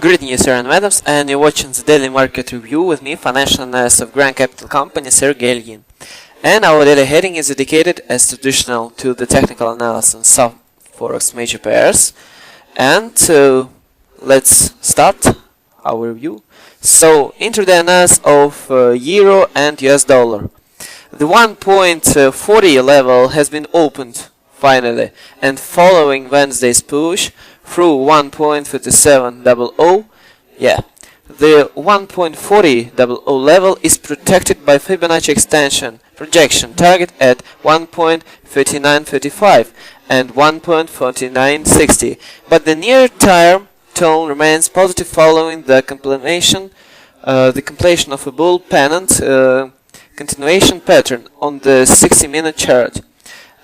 Greetings, Aaron Adams, and you're watching the Daily Market Review with me, financial analyst of Grand Capital Company, Sergey Ilyin. And our daily heading is dedicated, as traditional, to the technical analysis of Forex major pairs. And let's start our review. So, into the analysis of Euro and US dollar. The 1.40 level has been opened finally, and following Wednesday's push through 1.3700, the 1.4000 level is protected by Fibonacci extension projection target at 1.3935 and 1.4960, but the near-term tone remains positive following the completion of a bull pennant continuation pattern on the 60-minute chart.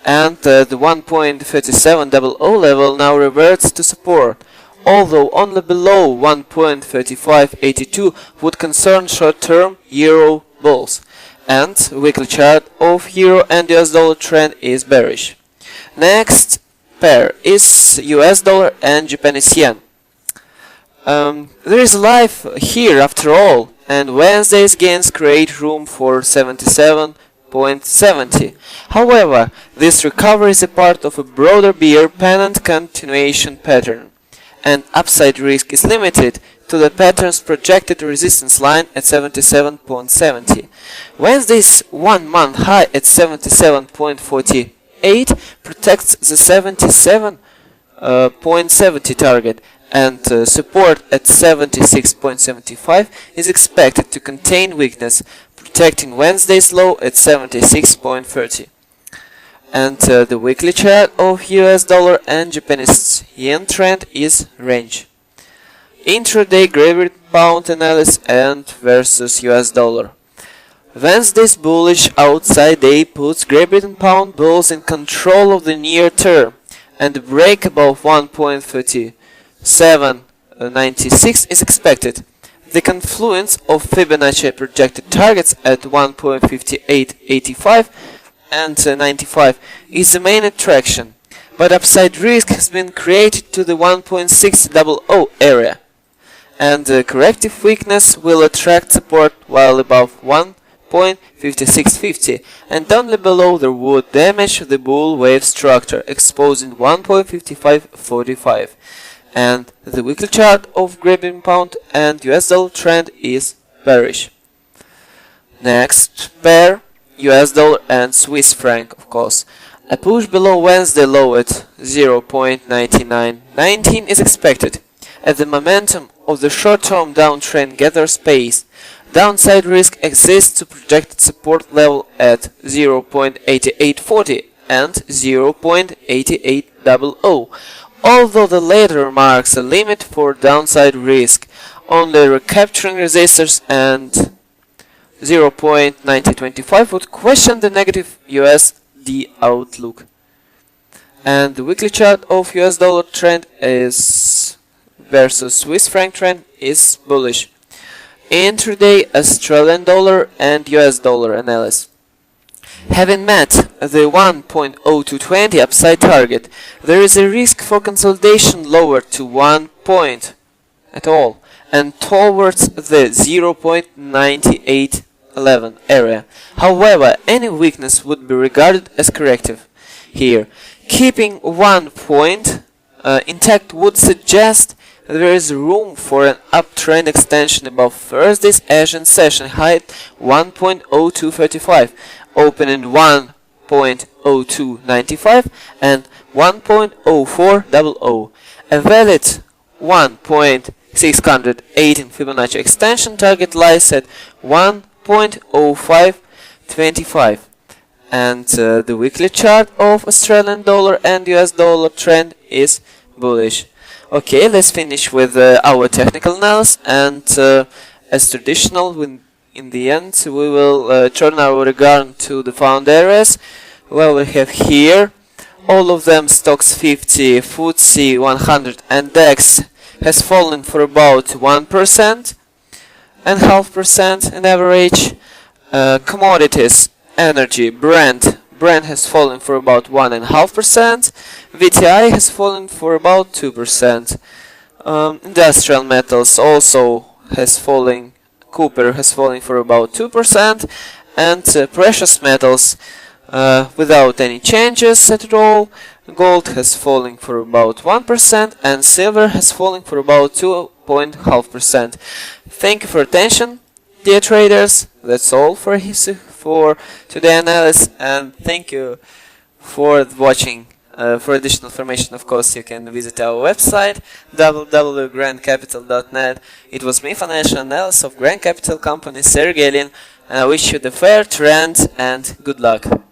And the 1.3700 level now reverts to support, although only below 1.3582 would concern short-term Euro bulls, and weekly chart of Euro and US dollar trend is bearish. Next pair is US dollar and Japanese yen. There is life here after all, and Wednesday's gains create room for 77.70. However, this recovery is a part of a broader bear pennant continuation pattern, and upside risk is limited to the pattern's projected resistance line at 77.70. Wednesday's 1-month high at 77.48 protects the 77.70 target, and support at 76.75 is expected to contain weakness, protecting Wednesday's low at 76.30. And the weekly chart of US dollar and Japanese yen trend is range. Intraday Great Britain pound analysis and versus US dollar. Wednesday's bullish outside day puts Great Britain pound bulls in control of the near term, and the break above 1.3796 is expected. The confluence of Fibonacci projected targets at 1.5885 and 95 is the main attraction, but upside risk has been created to the 1.600 area, and the corrective weakness will attract support while above 1.5650, and only below there would damage the bull wave structure, exposing 1.5545. And the weekly chart of Great Britain pound and US dollar trend is bearish. Next pair, US dollar and Swiss franc, of course. A push below Wednesday low at 0.9919 is expected, as the momentum of the short-term downtrend gathers pace. Downside risk exists to projected support level at 0.8840 and 0.8800. Although the latter marks a limit for downside risk, only recapturing resistors and 0.9025 would question the negative USD outlook. And the weekly chart of US dollar trend is versus Swiss franc trend is bullish. Intraday Australian dollar and US dollar analysis. Having met the 1.0220 upside target, there is a risk for consolidation lower to 1 point at all and towards the 0.9811 area. However, any weakness would be regarded as corrective here. Keeping 1 point intact would suggest there is room for an uptrend extension above Thursday's Asian session high at 1.0235. Opening 1.0295 and 1.0400. A valid 1.618 Fibonacci extension target lies at 1.0525. And the weekly chart of Australian dollar and US dollar trend is bullish. Okay, let's finish with our technical analysis, and as traditional, in the end, we will turn our regard to the found areas. Well, we have here all of them: stocks 50, FTSE 100 and DAX has fallen for about 1.5% in average. Commodities, energy, Brent has fallen for about 1.5%. VTI has fallen for about 2%. Industrial metals also has fallen. Copper has fallen for about 2%, and precious metals without any changes at all. Gold has fallen for about 1%, and silver has fallen for about 2.5%. Thank you for attention, dear traders. That's all for today analysis, and thank you for watching. For additional information, of course, you can visit our website www.grandcapital.net. It was me, financial analyst of Grand Capital Company, Sergey Lin, and I wish you the fair trend and good luck.